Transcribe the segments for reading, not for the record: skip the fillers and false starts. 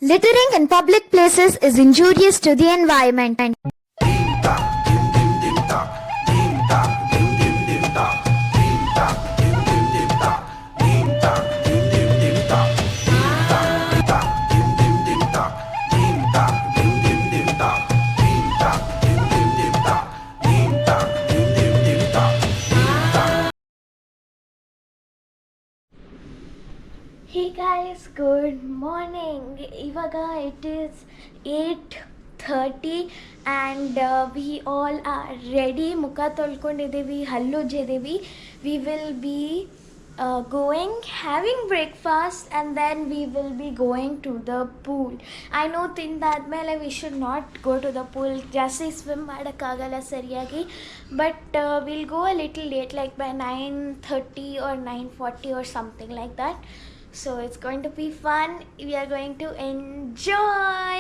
Littering in public places is injurious to the environment. Hey guys, good morning. Ivaga it is 8:30 and we all are ready. Mukha tolkondidevi, hallu jedevi. We will be going, having breakfast, and then we will be going to the pool. I know tindadmele we should not go to the pool, just swim madakagala sariyagi, but we'll go a little late, like by 9:30 or 9:40 or something like that. So it's going to be fun. We are going to enjoy.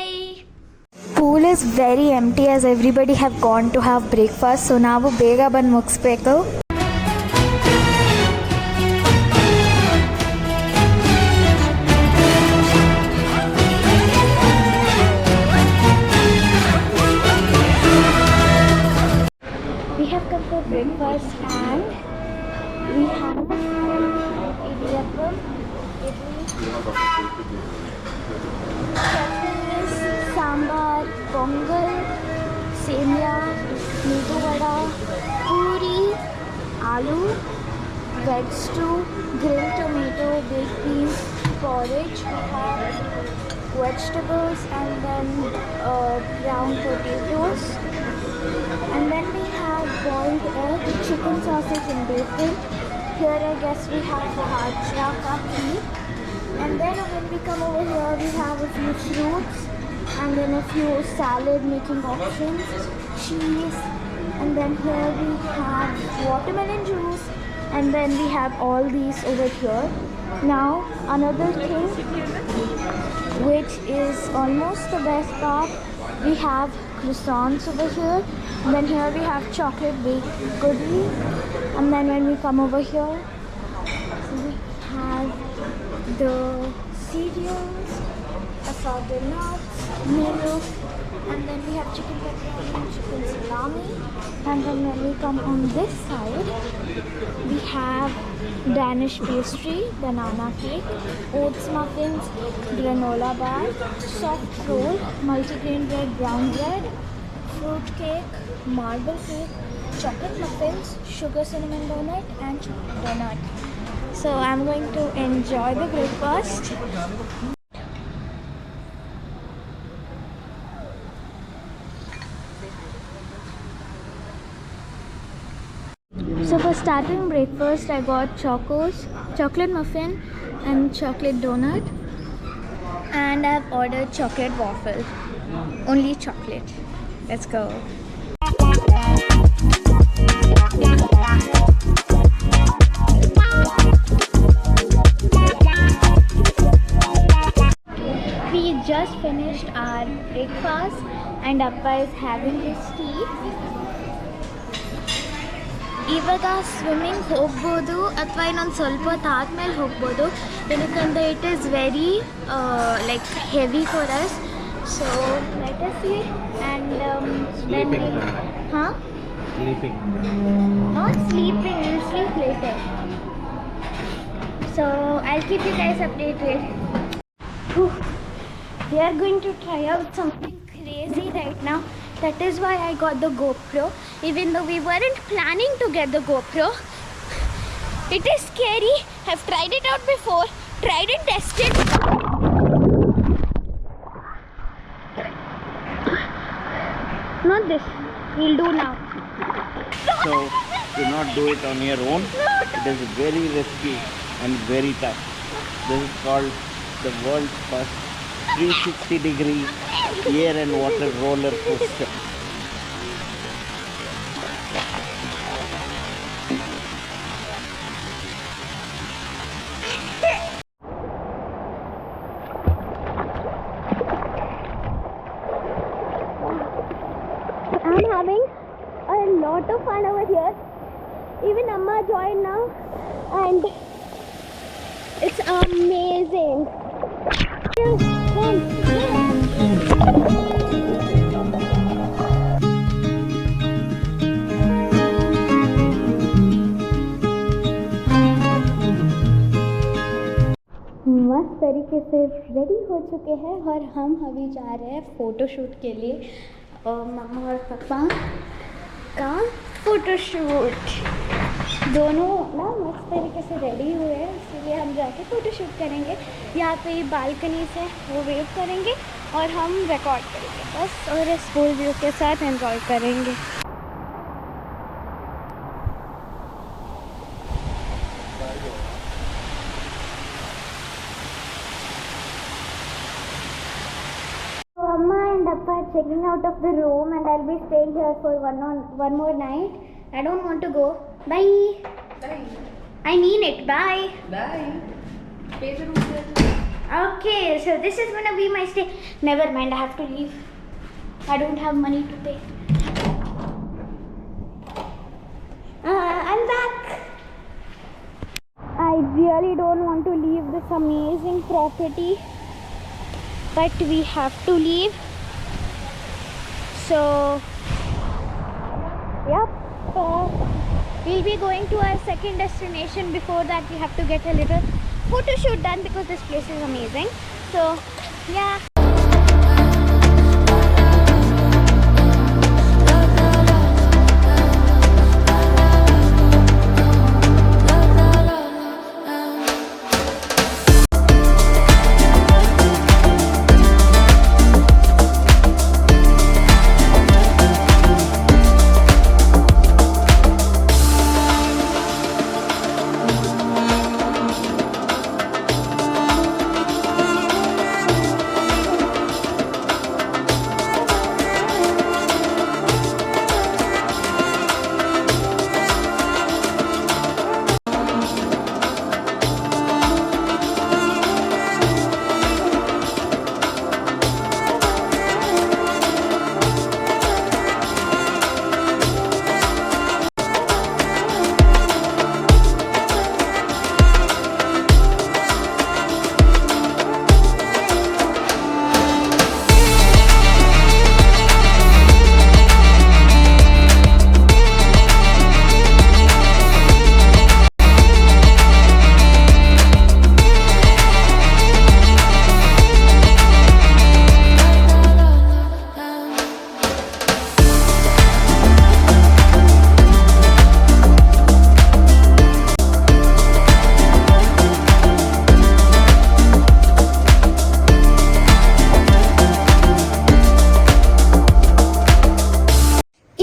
Pool is very empty as everybody have gone to have breakfast. So now bega ban mugisbeku. We have come for breakfast and we have idiyappam, chutneys, sambar, pongal, semia, medu vada, puri, aloo, veg stew, grilled tomato, baked beans, porridge. We have vegetables and then brown potatoes. And then we have boiled egg, chicken sausage and bacon. Here I guess we have bhajia ka meat. And then when we come over here we have a few fruits and then a few salad making options, cheese, and then here we have watermelon juice, and then we have all these over here. Now another thing which is almost the best part, we have croissants over here, and then here we have chocolate baked goodies, and then when we come over here we have the cereals, assorted nuts, milk, and then we have chicken pepperoni, chicken salami, and then when we come on this side we have Danish pastry, banana cake, oats muffins, granola bar, soft roll, multigrain bread, brown bread, fruit cake, marble cake, chocolate muffins, sugar cinnamon donut, and chocolate donut. So I'm going to enjoy the breakfast. So for starting breakfast, I got chocolate muffin and chocolate donut, and I've ordered chocolate waffle. Only chocolate. Let's go. We just finished our breakfast and Appa is having his tea. ಇವಾಗ swimming ಹೋಗ್ಬೋದು ಅಥವಾ ಇನ್ನೊಂದು ಸ್ವಲ್ಪ ಹೊತ್ತಾದ್ಮೇಲೆ ಹೋಗ್ಬೋದು, ಏನಕ್ಕಂದರೆ it is very like heavy for us. So let us see and then ಹಾಂ not sleeping, will sleep later. So I'll keep you guys updated. We are going to try out something crazy right now. That is why I got the GoPro, even though we weren't planning to get the GoPro. It is scary. I've tried it out before, tried and tested. Not this. We'll do now. So do not do it on your own. It is very risky and very tough. This is called the world's first 360-degree air and water roller coaster. I'm having a lot of fun over here. Even Amma joined now and it's amazing. One, ready हो चुके हैं और हम अभी जा रहे हैं photoshoot के लिए। मम्मा और पापा का फ़ोटोशूट, दोनों ना मस्त तरीके से रेडी हुए हैं, इसलिए हम जाके फ़ोटोशूट करेंगे। यहाँ पे बालकनी से वो वेट करेंगे और हम रिकॉर्ड करेंगे बस, और इस फुल व्यू के साथ एंजॉय करेंगे। Amma and Appa are checking out of the room and I'll be staying here for one more night. I don't want to go. Bye. Bye. I mean it. Bye. Bye. Pay the room. Okay, so this is gonna be my stay. Never mind, I have to leave. I don't have money to pay. I'm back. I really don't want to leave this amazing property, but we have to leave. So yep, we'll be going to our second destination. Before that we have to get a little photo shoot done because this place is amazing. So yeah.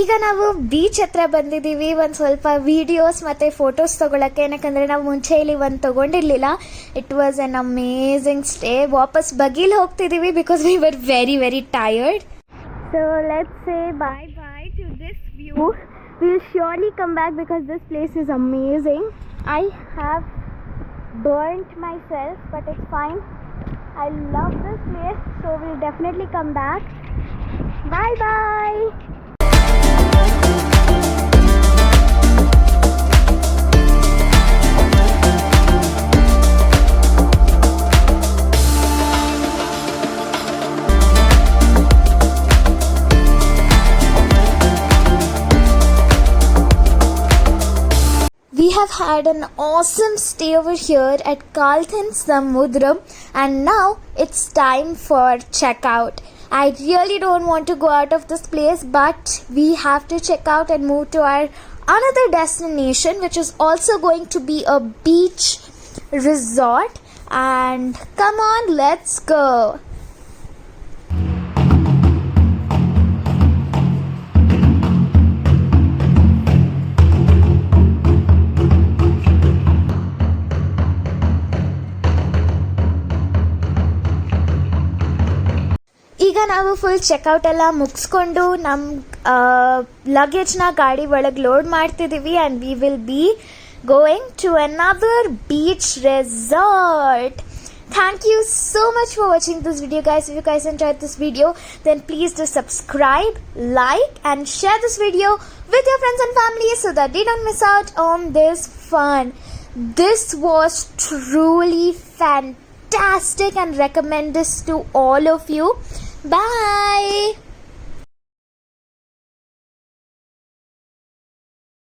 ಈಗ ನಾವು beach ಹತ್ರ ಬಂದಿದ್ದೀವಿ. ಒಂದು ಸ್ವಲ್ಪ videos ಮತ್ತು photos ತೊಗೊಳಕ್ಕೆ, ಯಾಕಂದರೆ ನಾವು ಮುಂಚೆ ಇಲ್ಲಿ ಒಂದು ತೊಗೊಂಡಿರಲಿಲ್ಲ. It was an amazing stay. ವಾಪಸ್ ಬಗೀಲ್ ಹೋಗ್ತಿದ್ದೀವಿ because we were very very tired. So let's say bye bye to this view. We'll surely come back because this place is amazing. I have burnt myself, but it's fine. I love this place, so we'll definitely come back. Bye bye. We have had an awesome stay over here at KALDAN SAMUDHRA, and now it's time for checkout. I really don't want to go out of this place, but we have to check out and move to our another destination, which is also going to be a beach resort. And come on, let's go. ಈಗ ನಾವು full checkout ಎಲ್ಲ ಮುಗಿಸ್ಕೊಂಡು ನಮ್ಮ ಲಗೇಜ್ನ ಗಾಡಿ ಒಳಗೆ load ಮಾಡ್ತಿದ್ದೀವಿ, and we will be going to another beach resort. Thank you so much for watching this video, guys. If you guys enjoyed this video, then please do subscribe, like and share this video with your friends and family so that they don't miss out on this fun. This was truly fantastic and recommend this to all of you. Bye.